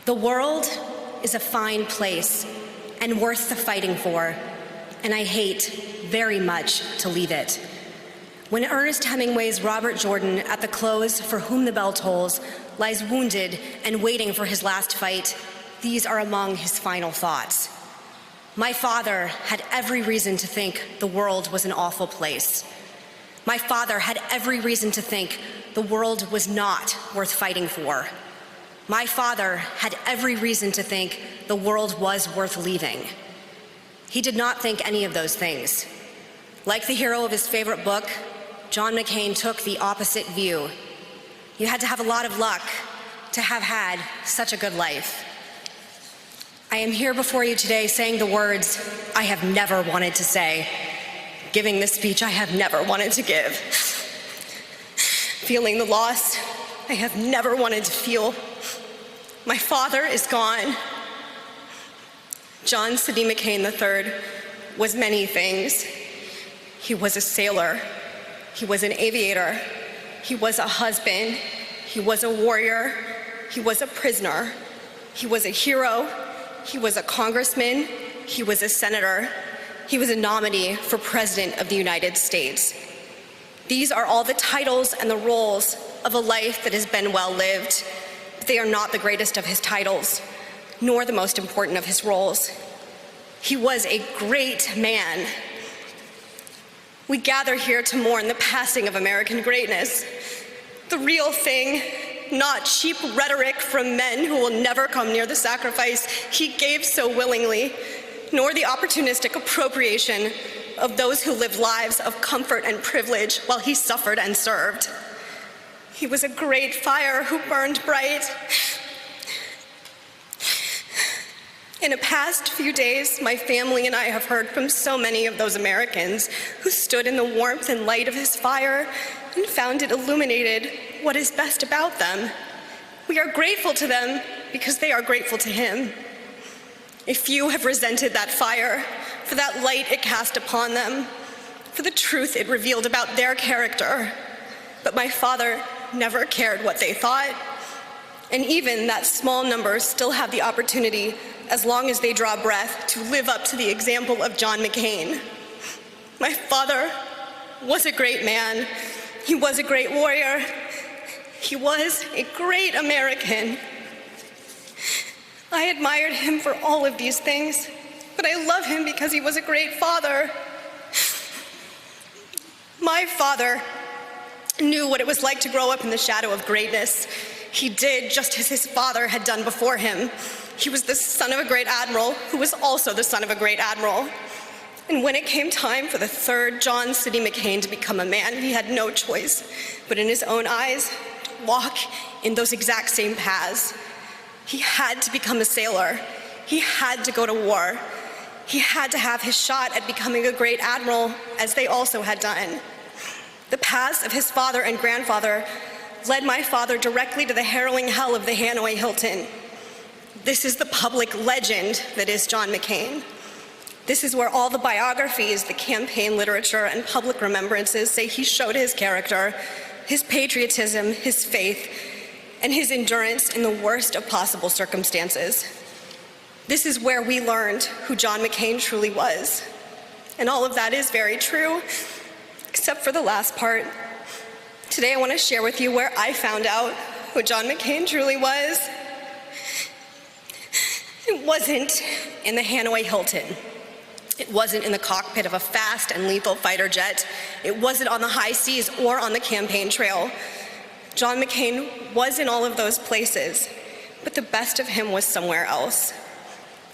The world is a fine place and worth the fighting for, and I hate very much to leave it. When Ernest Hemingway's Robert Jordan, at the close For Whom the Bell Tolls, lies wounded and waiting for his last fight, these are among his final thoughts. My father had every reason to think the world was an awful place. My father had every reason to think the world was not worth fighting for. My father had every reason to think the world was worth leaving. He did not think any of those things. Like the hero of his favorite book, John McCain took the opposite view. You had to have a lot of luck to have had such a good life. I am here before you today saying the words I have never wanted to say, giving the speech I have never wanted to give, feeling the loss I have never wanted to feel. My father is gone. John Sidney McCain III was many things. He was a sailor. He was an aviator. He was a husband. He was a warrior. He was a prisoner. He was a hero. He was a congressman. He was a senator. He was a nominee for President of the United States. These are all the titles and the roles of a life that has been well lived. But they are not the greatest of his titles, nor the most important of his roles. He was a great man. We gather here to mourn the passing of American greatness, the real thing, not cheap rhetoric from men who will never come near the sacrifice he gave so willingly, nor the opportunistic appropriation of those who lived lives of comfort and privilege while he suffered and served. He was a great fire who burned bright. In the past few days, my family and I have heard from so many of those Americans who stood in the warmth and light of his fire and found it illuminated what is best about them. We are grateful to them because they are grateful to him. A few have resented that fire for that light it cast upon them, for the truth it revealed about their character. But my father never cared what they thought. And even that small number still have the opportunity, as long as they draw breath, to live up to the example of John McCain. My father was a great man. He was a great warrior. He was a great American. I admired him for all of these things, but I love him because he was a great father. My father knew what it was like to grow up in the shadow of greatness. He did just as his father had done before him. He was the son of a great admiral who was also the son of a great admiral. And when it came time for the third John Sidney McCain to become a man, he had no choice but in his own eyes to walk in those exact same paths. He had to become a sailor. He had to go to war. He had to have his shot at becoming a great admiral, as they also had done. The paths of his father and grandfather led my father directly to the harrowing hell of the Hanoi Hilton. This is the public legend that is John McCain. This is where all the biographies, the campaign literature, and public remembrances say he showed his character, his patriotism, his faith, and his endurance in the worst of possible circumstances. This is where we learned who John McCain truly was. And all of that is very true, except for the last part. Today I want to share with you where I found out who John McCain truly was. It wasn't in the Hanoi Hilton. It wasn't in the cockpit of a fast and lethal fighter jet. It wasn't on the high seas or on the campaign trail. John McCain was in all of those places, but the best of him was somewhere else.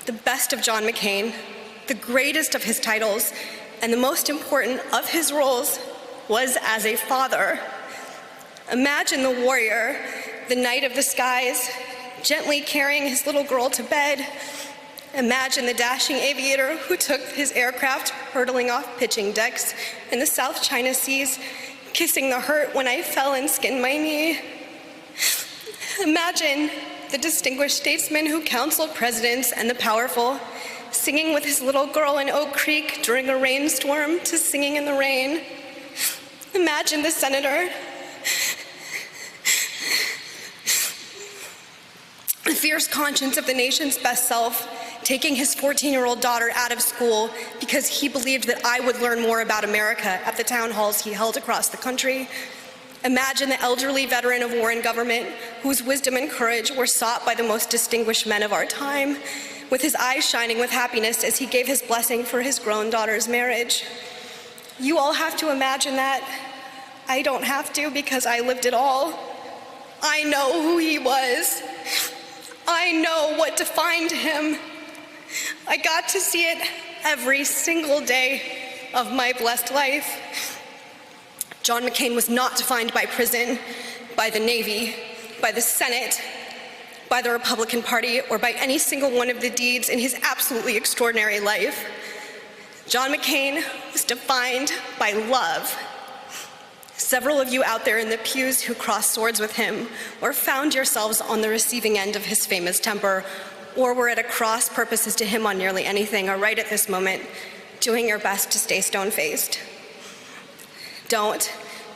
The best of John McCain, the greatest of his titles, and the most important of his roles was as a father. Imagine the warrior, the knight of the skies, gently carrying his little girl to bed. Imagine the dashing aviator who took his aircraft hurtling off pitching decks in the South China Seas, kissing the hurt when I fell and skinned my knee. Imagine the distinguished statesman who counseled presidents and the powerful, singing with his little girl in Oak Creek during a rainstorm to Singing in the Rain. Imagine the senator fierce conscience of the nation's best self, taking his 14-year-old daughter out of school because he believed that I would learn more about America at the town halls he held across the country. Imagine the elderly veteran of war and government whose wisdom and courage were sought by the most distinguished men of our time, with his eyes shining with happiness as he gave his blessing for his grown daughter's marriage. You all have to imagine that. I don't have to because I lived it all. I know who he was. I know what defined him. I got to see it every single day of my blessed life. John McCain was not defined by prison, by the Navy, by the Senate, by the Republican Party, or by any single one of the deeds in his absolutely extraordinary life. John McCain was defined by love. Several of you out there in the pews who crossed swords with him or found yourselves on the receiving end of his famous temper or were at a cross purposes to him on nearly anything are right at this moment doing your best to stay stone-faced. Don't.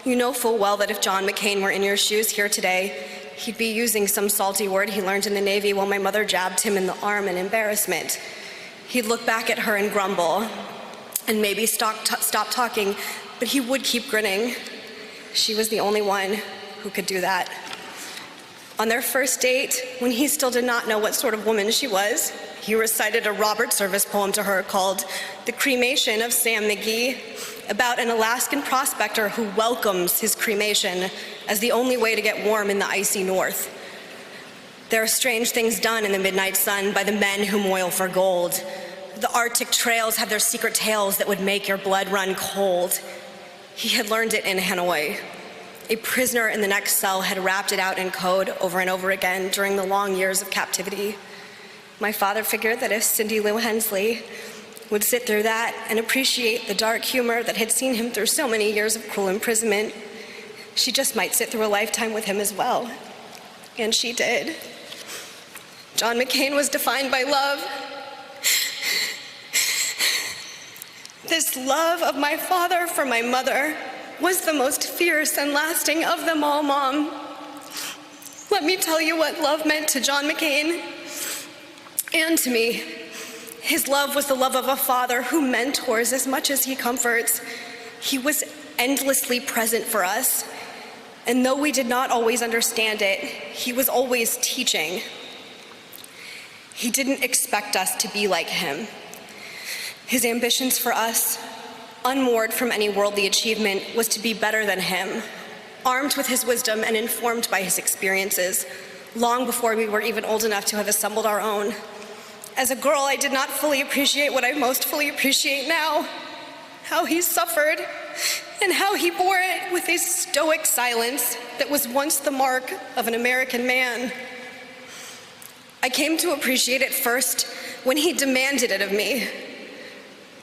You know full well that if John McCain were in your shoes here today, he'd be using some salty word he learned in the Navy while my mother jabbed him in the arm in embarrassment. He'd look back at her and grumble and maybe stop talking, but he would keep grinning. She was the only one who could do that. On their first date, when he still did not know what sort of woman she was, he recited a Robert Service poem to her called The Cremation of Sam McGee, about an Alaskan prospector who welcomes his cremation as the only way to get warm in the icy north. There are strange things done in the midnight sun by the men who moil for gold. The Arctic trails have their secret tales that would make your blood run cold. He had learned it in Hanoi. A prisoner in the next cell had rapped it out in code over and over again during the long years of captivity. My father figured that if Cindy Lou Hensley would sit through that and appreciate the dark humor that had seen him through so many years of cruel imprisonment, she just might sit through a lifetime with him as well. And she did. John McCain was defined by love. This love of my father for my mother was the most fierce and lasting of them all, Mom. Let me tell you what love meant to John McCain and to me. His love was the love of a father who mentors as much as he comforts. He was endlessly present for us. And though we did not always understand it, he was always teaching. He didn't expect us to be like him. His ambitions for us, unmoored from any worldly achievement, was to be better than him, armed with his wisdom and informed by his experiences, long before we were even old enough to have assembled our own. As a girl, I did not fully appreciate what I most fully appreciate now, how he suffered and how he bore it with a stoic silence that was once the mark of an American man. I came to appreciate it first when he demanded it of me.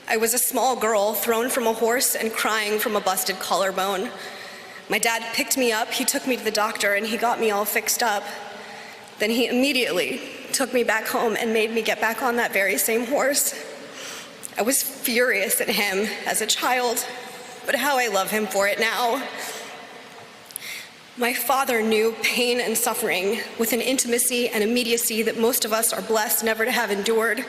I was a small girl thrown from a horse and crying from a busted collarbone. My dad picked me up, he took me to the doctor, and he got me all fixed up. Then he immediately took me back home and made me get back on that very same horse. I was furious at him as a child, but how I love him for it now. My father knew pain and suffering with an intimacy and immediacy that most of us are blessed never to have endured.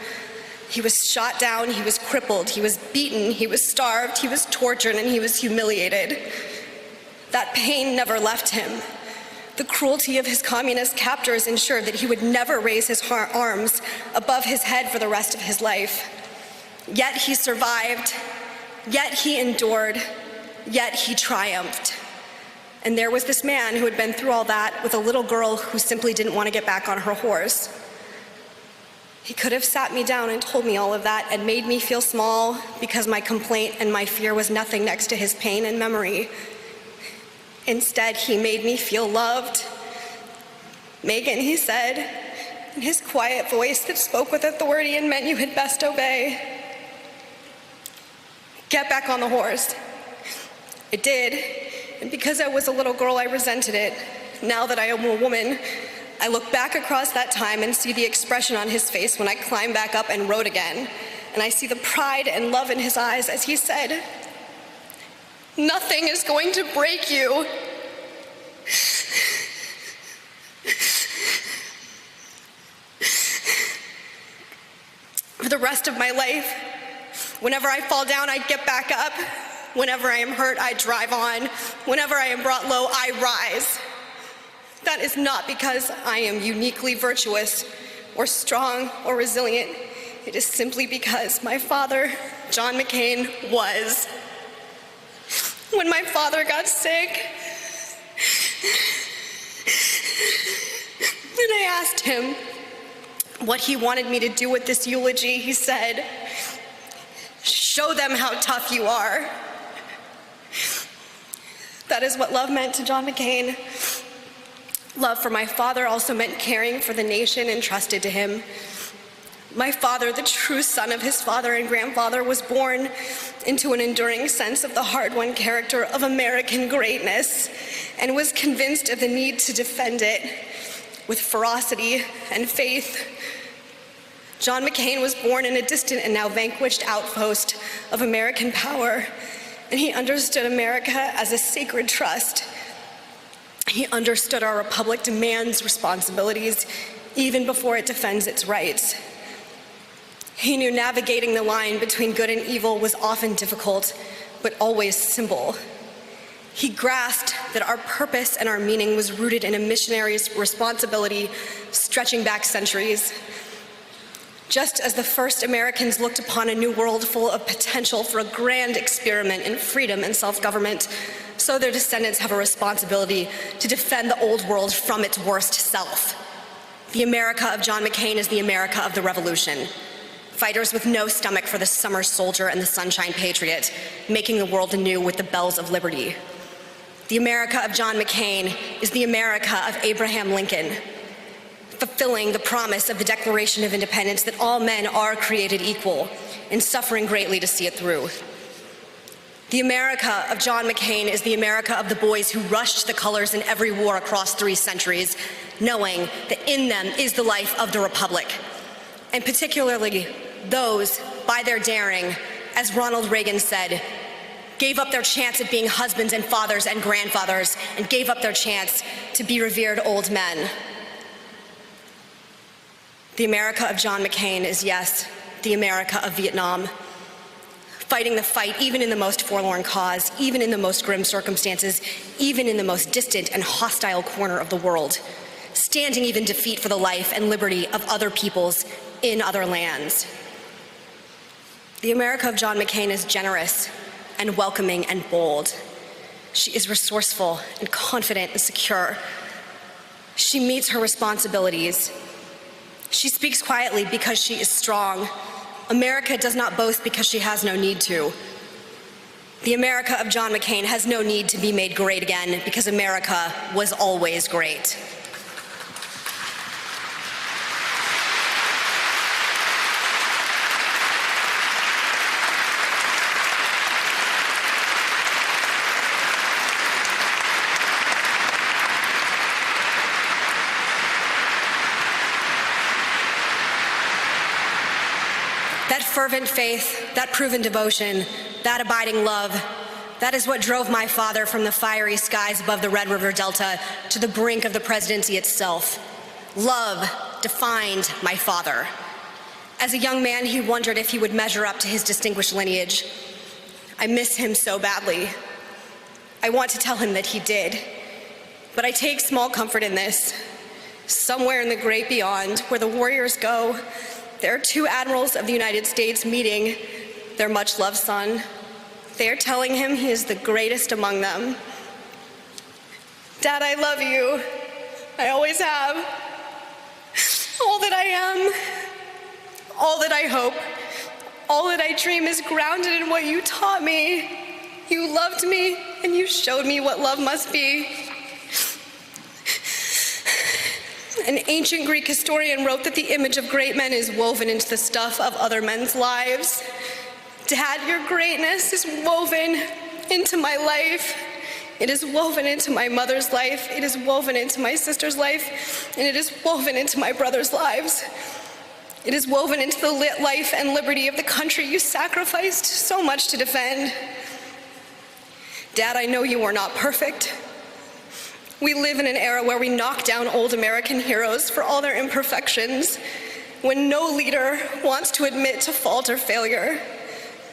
He was shot down, he was crippled, he was beaten, he was starved, he was tortured, and he was humiliated. That pain never left him. The cruelty of his communist captors ensured that he would never raise his arms above his head for the rest of his life. Yet he survived, yet he endured, yet he triumphed. And there was this man who had been through all that with a little girl who simply didn't want to get back on her horse. He could have sat me down and told me all of that and made me feel small because my complaint and my fear was nothing next to his pain and memory. Instead, he made me feel loved. Megan, he said, in his quiet voice that spoke with authority and meant you had best obey. Get back on the horse. I did, and because I was a little girl, I resented it. Now that I am a woman, I look back across that time and see the expression on his face when I climbed back up and rode again. And I see the pride and love in his eyes as he said, "Nothing is going to break you." the rest of my life. Whenever I fall down, I get back up. Whenever I am hurt, I drive on. Whenever I am brought low, I rise. That is not because I am uniquely virtuous or strong or resilient. It is simply because my father, John McCain, was. When my father got sick, and I asked him what he wanted me to do with this eulogy, he said, "Show them how tough you are." That is what love meant to John McCain. Love for my father also meant caring for the nation entrusted to him. My father, the true son of his father and grandfather, was born into an enduring sense of the hard-won character of American greatness and was convinced of the need to defend it with ferocity and faith. John McCain was born in a distant and now vanquished outpost of American power, and he understood America as a sacred trust. He understood our republic demands responsibilities even before it defends its rights. He knew navigating the line between good and evil was often difficult, but always simple. He grasped that our purpose and our meaning was rooted in a missionary's responsibility stretching back centuries. Just as the first Americans looked upon a new world full of potential for a grand experiment in freedom and self-government, so their descendants have a responsibility to defend the old world from its worst self. The America of John McCain is the America of the Revolution. Fighters with no stomach for the summer soldier and the sunshine patriot, making the world anew with the bells of liberty. The America of John McCain is the America of Abraham Lincoln, fulfilling the promise of the Declaration of Independence that all men are created equal and suffering greatly to see it through. The America of John McCain is the America of the boys who rushed the colors in every war across 3 centuries, knowing that in them is the life of the Republic, and particularly those, by their daring, as Ronald Reagan said, gave up their chance at being husbands and fathers and grandfathers and gave up their chance to be revered old men. The America of John McCain is, yes, the America of Vietnam, fighting the fight even in the most forlorn cause, even in the most grim circumstances, even in the most distant and hostile corner of the world, standing even defeat for the life and liberty of other peoples in other lands. The America of John McCain is generous and welcoming and bold. She is resourceful and confident and secure. She meets her responsibilities. She speaks quietly because she is strong. America does not boast because she has no need to. The America of John McCain has no need to be made great again because America was always great. That fervent faith, that proven devotion, that abiding love, that is what drove my father from the fiery skies above the Red River Delta to the brink of the presidency itself. Love defined my father. As a young man, he wondered if he would measure up to his distinguished lineage. I miss him so badly. I want to tell him that he did. But I take small comfort in this. Somewhere in the great beyond, where the warriors go, there are 2 admirals of the United States meeting their much-loved son. They are telling him he is the greatest among them. Dad, I love you. I always have. All that I am, all that I hope, all that I dream is grounded in what you taught me. You loved me, and you showed me what love must be. An ancient Greek historian wrote that the image of great men is woven into the stuff of other men's lives. Dad, your greatness is woven into my life. It is woven into my mother's life. It is woven into my sister's life. And it is woven into my brother's lives. It is woven into the life and liberty of the country you sacrificed so much to defend. Dad, I know you are not perfect. We live in an era where we knock down old American heroes for all their imperfections. when no leader wants to admit to fault or failure.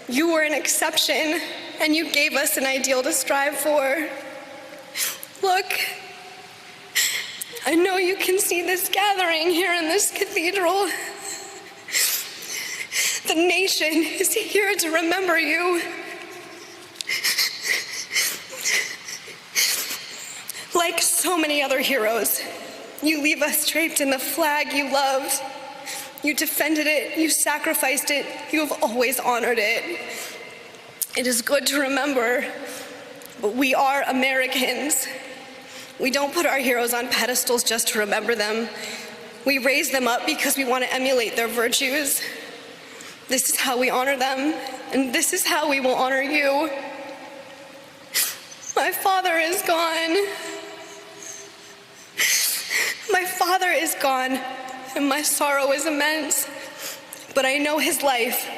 You were an exception, and you gave us an ideal to strive for. Look, I know you can see this gathering here in this cathedral. The nation is here to remember you. Like so many other heroes, you leave us draped in the flag you loved. You defended it, you sacrificed it, you have always honored it. It is good to remember, but we are Americans. We don't put our heroes on pedestals just to remember them. We raise them up because we want to emulate their virtues. This is how we honor them, and this is how we will honor you. My father is gone. My father is gone, and my sorrow is immense. But I know his life,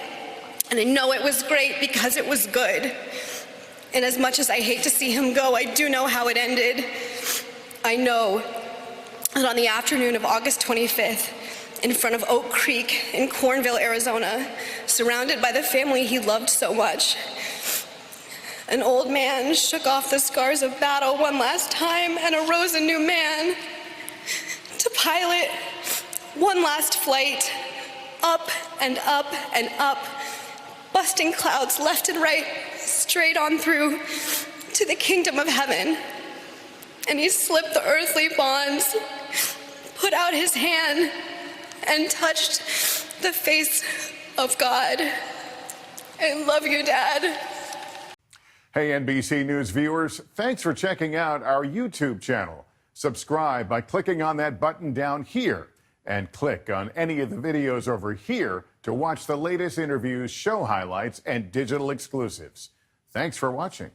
and I know it was great because it was good. And as much as I hate to see him go, I do know how it ended. I know that on the afternoon of August 25th, in front of Oak Creek in Cornville, Arizona, surrounded by the family he loved so much, an old man shook off the scars of battle one last time and arose a new man to pilot one last flight up and up and up, busting clouds left and right, straight on through to the kingdom of heaven. And he slipped the earthly bonds, put out his hand, and touched the face of God. I love you, Dad. Hey, NBC News viewers, thanks for checking out our YouTube channel. Subscribe by clicking on that button down here, and click on any of the videos over here to watch the latest interviews, show highlights, and digital exclusives. Thanks for watching.